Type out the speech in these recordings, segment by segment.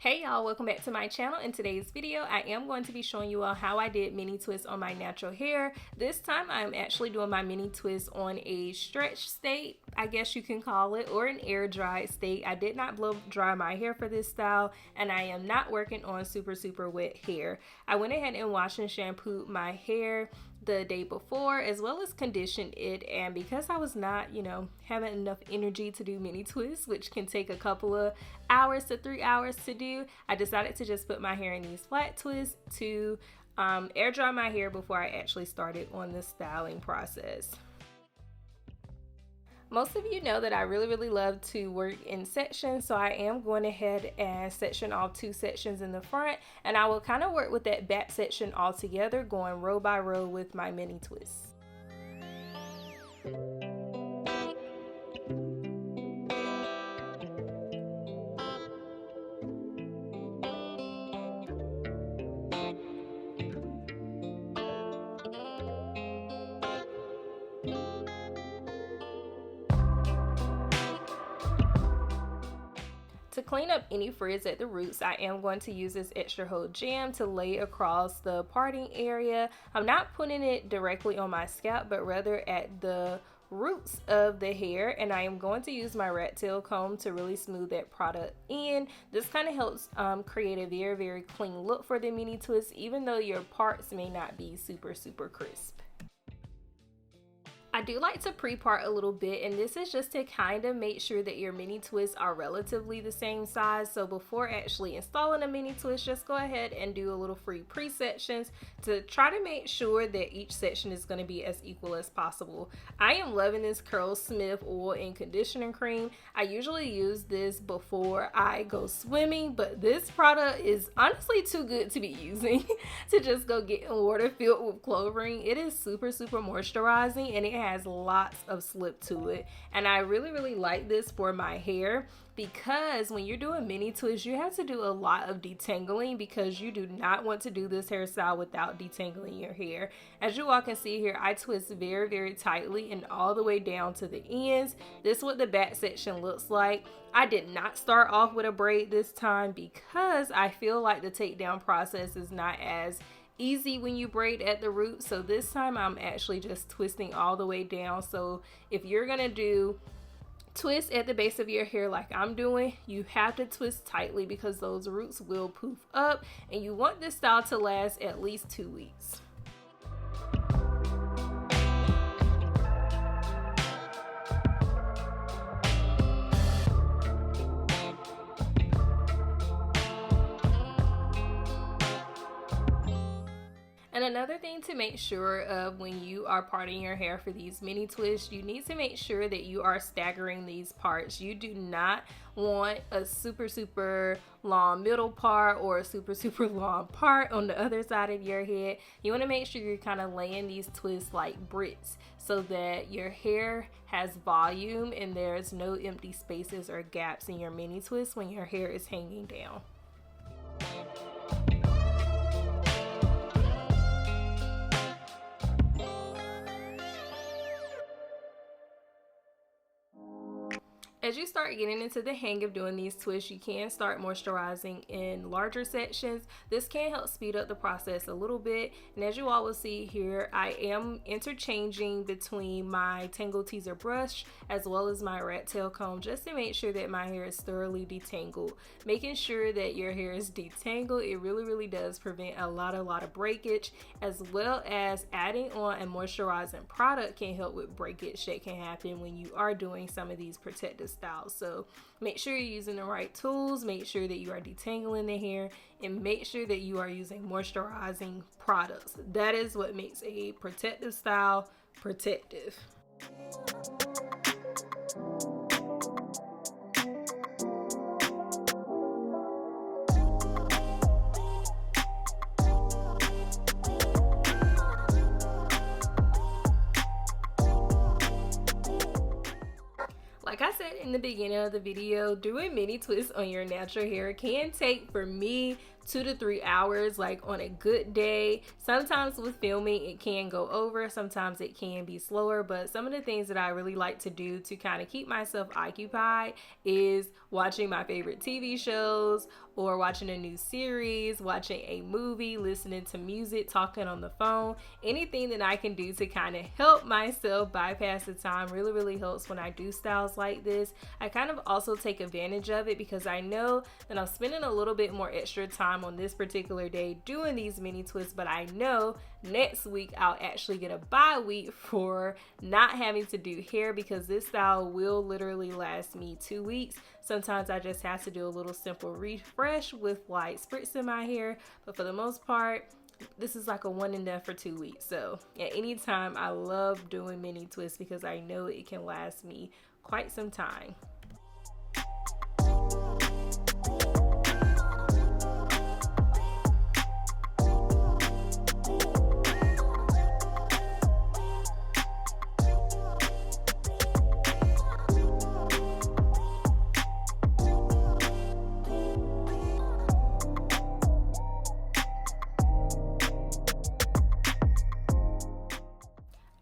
Hey y'all, welcome back to my channel. In today's video, I am going to be showing you all how I did mini twists on my natural hair. This time I'm actually doing my mini twist on a stretch state, I guess you can call it, or an air dried state. I did not blow dry my hair for this style, and I am not working on super wet hair. I went ahead and washed and shampooed my hair the day before, as well as conditioned it, and because I was not, having enough energy to do mini twists, which can take a couple of hours to 3 hours to do, I decided to just put my hair in these flat twists to air dry my hair before I actually started on the styling process. Most of you know that I really love to work in sections, so I am going ahead and section off 2 sections in the front, and I will kind of work with that back section all together, going row by row with my mini twists. To clean up any frizz at the roots, I am going to use this extra hold jam to lay across the parting area. I'm not putting it directly on my scalp, but rather at the roots of the hair, and I am going to use my rat tail comb to really smooth that product in. This kind of helps create a very clean look for the mini twist, even though your parts may not be super crisp. I do like to pre-part a little bit, and this is just to kind of make sure that your mini twists are relatively the same size. So before actually installing a mini twist, just go ahead and do a little free pre-sections to try to make sure that each section is going to be as equal as possible. I am loving this Curlsmith oil and conditioning cream. I usually use this before I go swimming, but this product is honestly too good to be using to just go get in water filled with chlorine. It is super moisturizing, and it has lots of slip to it, and I really like this for my hair, because when you're doing mini twists, you have to do a lot of detangling, because you do not want to do this hairstyle without detangling your hair. As you all can see here, I twist very tightly and all the way down to the ends. This is what the back section looks like. I did not start off with a braid this time, because I feel like the takedown process is not as easy when you braid at the root. So this time I'm actually just twisting all the way down. So if you're gonna do twist at the base of your hair like I'm doing, you have to twist tightly, because those roots will poof up, and you want this style to last at least 2 weeks. And another thing to make sure of when you are parting your hair for these mini twists, you need to make sure that you are staggering these parts. You do not want a super long middle part or a super long part on the other side of your head. You want to make sure you're kind of laying these twists like bricks, so that your hair has volume and there's no empty spaces or gaps in your mini twist when your hair is hanging down. As you start getting into the hang of doing these twists, you can start moisturizing in larger sections. This can help speed up the process a little bit. And as you all will see here, I am interchanging between my Tangle Teaser brush as well as my rat tail comb, just to make sure that my hair is thoroughly detangled. Making sure that your hair is detangled, it really does prevent a lot of breakage, as well as adding on a moisturizing product can help with breakage that can happen when you are doing some of these protective styles. So make sure you're using the right tools, make sure that you are detangling the hair, and make sure that you are using moisturizing products. That is what makes a protective style protective. Like I said in the beginning of the video, doing mini twists on your natural hair can take, for me 2 to 3 hours, like on a good day. Sometimes with filming it can go over, sometimes it can be slower, but some of the things that I really like to do to kind of keep myself occupied is watching my favorite TV shows, or watching a new series, watching a movie, listening to music, talking on the phone. Anything that I can do to kind of help myself bypass the time really helps when I do styles like this. I kind of also take advantage of it because I know that I'm spending a little bit more extra time on this particular day doing these mini twists, but I know next week I'll actually get a bye week for not having to do hair, because this style will literally last me 2 weeks. Sometimes I just have to do a little simple refresh with like spritz in my hair, but for the most part this is like a one and done for 2 weeks. So at any time, I love doing mini twists because I know it can last me quite some time.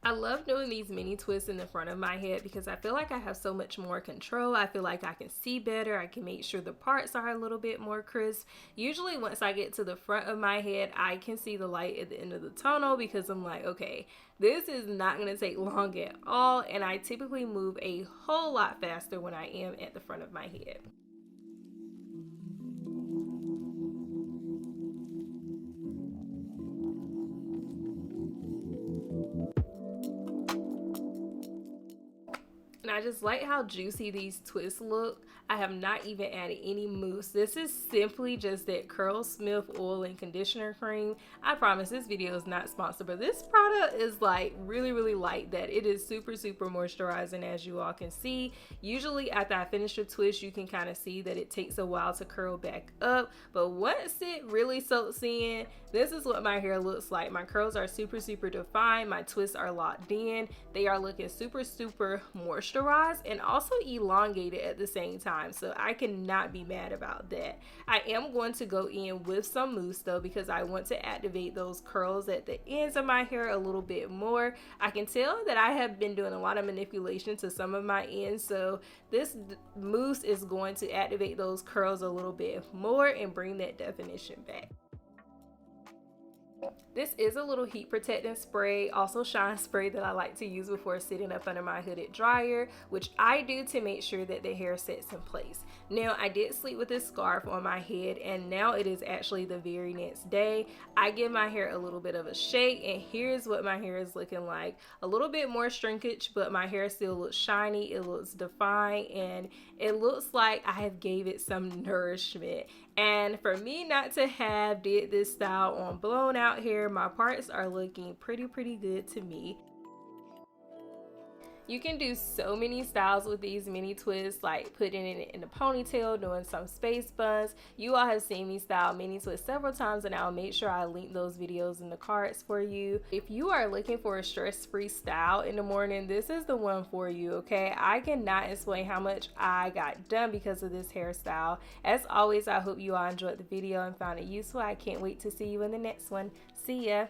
I love doing these mini twists in the front of my head because I feel like I have so much more control. I feel like I can see better. I can make sure the parts are a little bit more crisp. Usually once I get to the front of my head, I can see the light at the end of the tunnel because I'm like, okay, this is not going to take long at all. And I typically move a whole lot faster when I am at the front of my head. And I just like how juicy these twists look. I have not even added any mousse. This is simply just that Curl Smith oil and conditioner cream. I promise this video is not sponsored, but this product is like really like that. It is super moisturizing, as you all can see. Usually after I finish a twist, you can kind of see that it takes a while to curl back up, but once it really soaks in, this is what my hair looks like. My curls are super defined. My twists are locked in. They are looking super moisturized and also elongated at the same time, so I cannot be mad about that. I am going to go in with some mousse though, because I want to activate those curls at the ends of my hair a little bit more. I can tell that I have been doing a lot of manipulation to some of my ends, so this mousse is going to activate those curls a little bit more and bring that definition back. This is a little heat protectant spray, also shine spray, that I like to use before sitting up under my hooded dryer, which I do to make sure that the hair sets in place. Now, I did sleep with this scarf on my head, and now it is actually the very next day. I give my hair a little bit of a shake, and here's what my hair is looking like. A little bit more shrinkage, but my hair still looks shiny, it looks defined, and it looks like I have gave it some nourishment. And for me not to have did this style on blown out hair, my parts are looking pretty good to me. You can do so many styles with these mini twists, like putting it in a ponytail, doing some space buns. You all have seen me style mini twists several times, and I'll make sure I link those videos in the cards for you. If you are looking for a stress-free style in the morning, this is the one for you, okay? I cannot explain how much I got done because of this hairstyle. As always, I hope you all enjoyed the video and found it useful. I can't wait to see you in the next one. See ya!